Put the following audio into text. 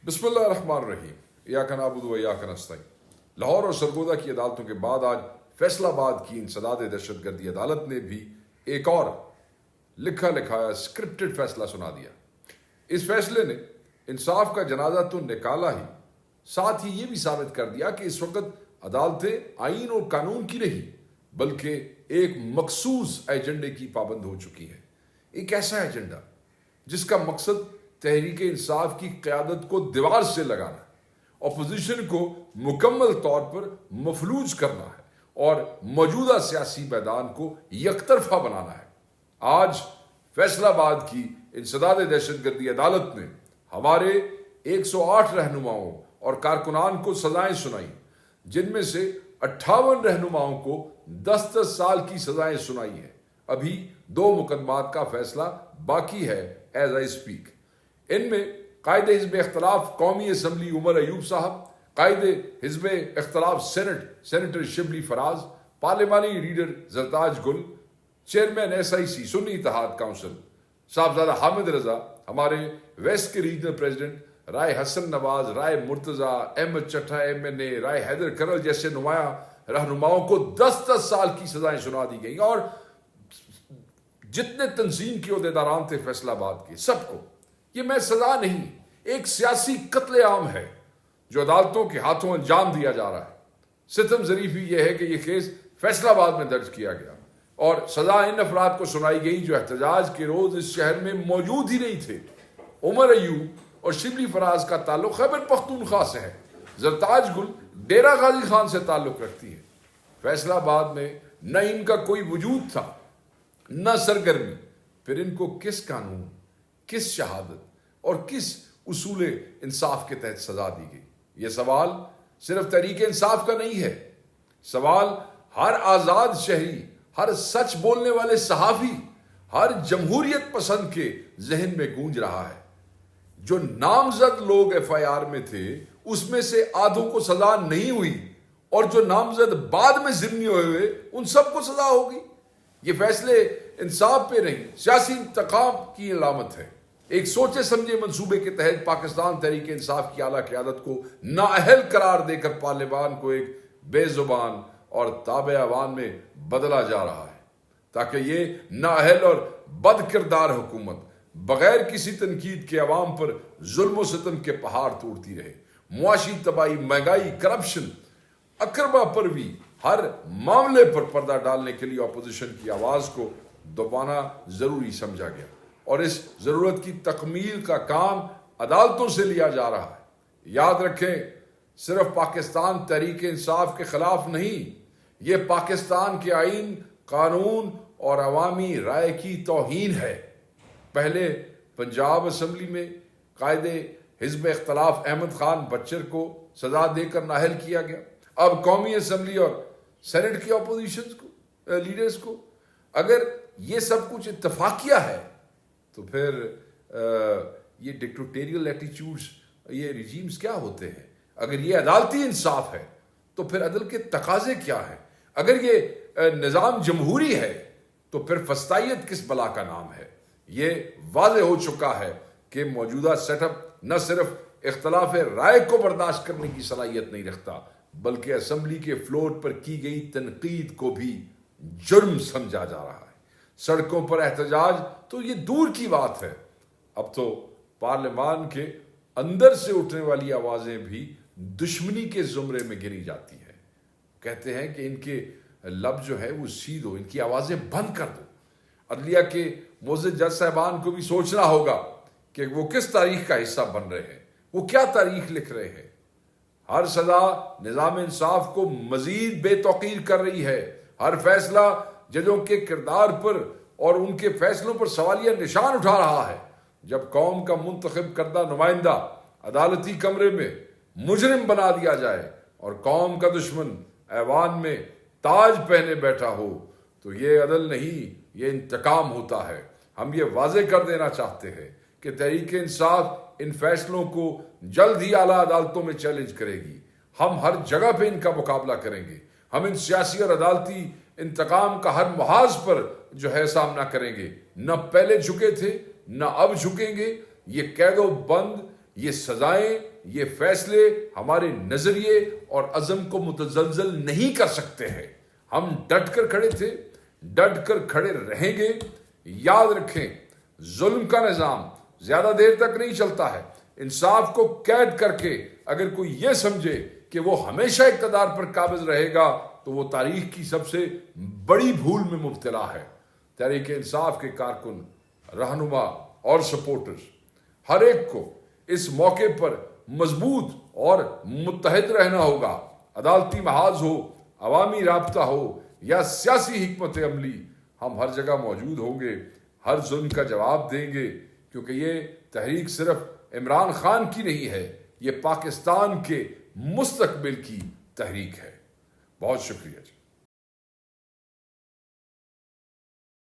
بسم اللہ الرحمن الرحیم ایاک نعبد و ایاک نستعین۔ لاہور اور سرگودا کی عدالتوں کے بعد آج فیصل آباد کی انسداد دہشت گردی عدالت نے بھی ایک اور لکھا لکھایا اسکرپٹڈ فیصلہ سنا دیا۔ اس فیصلے نے انصاف کا جنازہ تو نکالا ہی، ساتھ ہی یہ بھی ثابت کر دیا کہ اس وقت عدالتیں آئین اور قانون کی نہیں بلکہ ایک مخصوص ایجنڈے کی پابند ہو چکی ہیں۔ ایک ایسا ایجنڈا جس کا مقصد تحریک انصاف کی قیادت کو دیوار سے لگانا، اپوزیشن کو مکمل طور پر مفلوج کرنا ہے اور موجودہ سیاسی میدان کو یک طرفہ بنانا ہے۔ آج فیصل آباد کی انسداد دہشت گردی عدالت نے ہمارے 108 رہنماؤں اور کارکنان کو سزائیں سنائیں، جن میں سے 58 رہنماؤں کو 10 سال کی سزائیں سنائی ہیں۔ ابھی 2 مقدمات کا فیصلہ باقی ہے ایز آئی اسپیک۔ ان میں قائد حزب اختلاف قومی اسمبلی عمر ایوب صاحب، قائد حزب اختلاف سینیٹر شبلی فراز، پارلیمانی لیڈر زرتاج گل، چیئرمین SIC سنی اتحاد کونسل صاحبزادہ حامد رضا، ہمارے ویسٹ کے ریجنل پریزیڈنٹ رائے حسن نواز، رائے مرتضیٰ، احمد چٹھا MNA، رائے حیدر کرل جیسے نمایاں رہنماؤں کو 10 سال کی سزائیں سنا دی گئیں، اور جتنے تنظیم کے عہدیداران تھے فیصل آباد کے سب کو۔ یہ میں سزا نہیں، ایک سیاسی قتل عام ہے جو عدالتوں کے ہاتھوں انجام دیا جا رہا ہے۔ ستم ظریفی یہ ہے کہ یہ کیس فیصل آباد میں درج کیا گیا اور سزا ان افراد کو سنائی گئی جو احتجاج کے روز اس شہر میں موجود ہی نہیں تھے۔ عمر ایوب اور شبلی فراز کا تعلق خیبر پختونخوا سے ہے، زرتاج گل ڈیرہ غازی خان سے تعلق رکھتی ہے۔ فیصل آباد میں نہ ان کا کوئی وجود تھا نہ سرگرمی، پھر ان کو کس قانون، کس شہادت اور کس اصول انصاف کے تحت سزا دی گئی؟ یہ سوال صرف تحریک انصاف کا نہیں ہے، سوال ہر آزاد شہری، ہر سچ بولنے والے صحافی، ہر جمہوریت پسند کے ذہن میں گونج رہا ہے۔ جو نامزد لوگ FIR میں تھے اس میں سے آدھوں کو سزا نہیں ہوئی، اور جو نامزد بعد میں ضمنی ہوئے ان سب کو سزا ہوگی۔ یہ فیصلے انصاف پہ نہیں، سیاسی انتقام کی علامت ہے۔ ایک سوچے سمجھے منصوبے کے تحت پاکستان تحریک انصاف کی اعلیٰ قیادت کو نااہل قرار دے کر پارلیمان کو ایک بے زبان اور تابع عوام میں بدلا جا رہا ہے، تاکہ یہ نااہل اور بد کردار حکومت بغیر کسی تنقید کے عوام پر ظلم و ستم کے پہاڑ توڑتی رہے۔ معاشی تباہی، مہنگائی، کرپشن، اقربا پروی، ہر معاملے پر پردہ ڈالنے کے لیے اپوزیشن کی آواز کو دبانا ضروری سمجھا گیا، اور اس ضرورت کی تکمیل کا کام عدالتوں سے لیا جا رہا ہے۔ یاد رکھیں، صرف پاکستان تحریک انصاف کے خلاف نہیں، یہ پاکستان کے آئین، قانون اور عوامی رائے کی توہین ہے۔ پہلے پنجاب اسمبلی میں قائد حزب اختلاف احمد خان بچر کو سزا دے کر نااہل کیا گیا، اب قومی اسمبلی اور سینٹ کے اپوزیشن کو، لیڈرز کو۔ اگر یہ سب کچھ اتفاقیہ ہے تو پھر یہ ڈکٹیٹوریل ایٹیچیوڈز، یہ ریجیمز کیا ہوتے ہیں؟ اگر یہ عدالتی انصاف ہے تو پھر عدل کے تقاضے کیا ہیں؟ اگر یہ نظام جمہوری ہے تو پھر فسطائیت کس بلا کا نام ہے؟ یہ واضح ہو چکا ہے کہ موجودہ سیٹ اپ نہ صرف اختلاف رائے کو برداشت کرنے کی صلاحیت نہیں رکھتا بلکہ اسمبلی کے فلور پر کی گئی تنقید کو بھی جرم سمجھا جا رہا ہے۔ سڑکوں پر احتجاج تو یہ دور کی بات ہے، اب تو پارلیمان کے اندر سے اٹھنے والی آوازیں بھی دشمنی کے زمرے میں گنی جاتی ہیں۔ کہتے ہیں کہ ان کے لب جو ہے وہ سیدھ ہو، ان کی آوازیں بند کر دو۔ عدلیہ کے معزز جج صاحبان کو بھی سوچنا ہوگا کہ وہ کس تاریخ کا حصہ بن رہے ہیں، وہ کیا تاریخ لکھ رہے ہیں۔ ہر سزا نظام انصاف کو مزید بے توقیر کر رہی ہے، ہر فیصلہ ججوں کے کردار پر اور ان کے فیصلوں پر سوالیہ نشان اٹھا رہا ہے۔ جب قوم کا منتخب کردہ نمائندہ عدالتی کمرے میں مجرم بنا دیا جائے اور قوم کا دشمن ایوان میں تاج پہنے بیٹھا ہو تو یہ عدل نہیں، یہ انتقام ہوتا ہے۔ ہم یہ واضح کر دینا چاہتے ہیں کہ تحریک انصاف ان فیصلوں کو جلد ہی اعلیٰ عدالتوں میں چیلنج کرے گی۔ ہم ہر جگہ پہ ان کا مقابلہ کریں گے۔ ہم ان سیاسی اور عدالتی انتقام کا ہر محاذ پر جو ہے سامنا کریں گے۔ نہ پہلے جھکے تھے نہ اب جھکیں گے۔ یہ قید و بند، یہ سزائیں یہ فیصلے ہمارے نظریے اور عزم کو متزلزل نہیں کر سکتے ہیں۔ ہم ڈٹ کر کھڑے تھے، ڈٹ کر کھڑے رہیں گے۔ یاد رکھیں، ظلم کا نظام زیادہ دیر تک نہیں چلتا ہے۔ انصاف کو قید کر کے اگر کوئی یہ سمجھے کہ وہ ہمیشہ اقتدار پر قابض رہے گا تو وہ تاریخ کی سب سے بڑی بھول میں مبتلا ہے۔ تحریک انصاف کے کارکن، رہنما اور سپورٹرز، ہر ایک کو اس موقع پر مضبوط اور متحد رہنا ہوگا۔ عدالتی محاذ ہو، عوامی رابطہ ہو یا سیاسی حکمت عملی، ہم ہر جگہ موجود ہوں گے، ہر ظلم کا جواب دیں گے، کیونکہ یہ تحریک صرف عمران خان کی نہیں ہے، یہ پاکستان کے مستقبل کی تحریک ہے۔ بہت شکریہ جی۔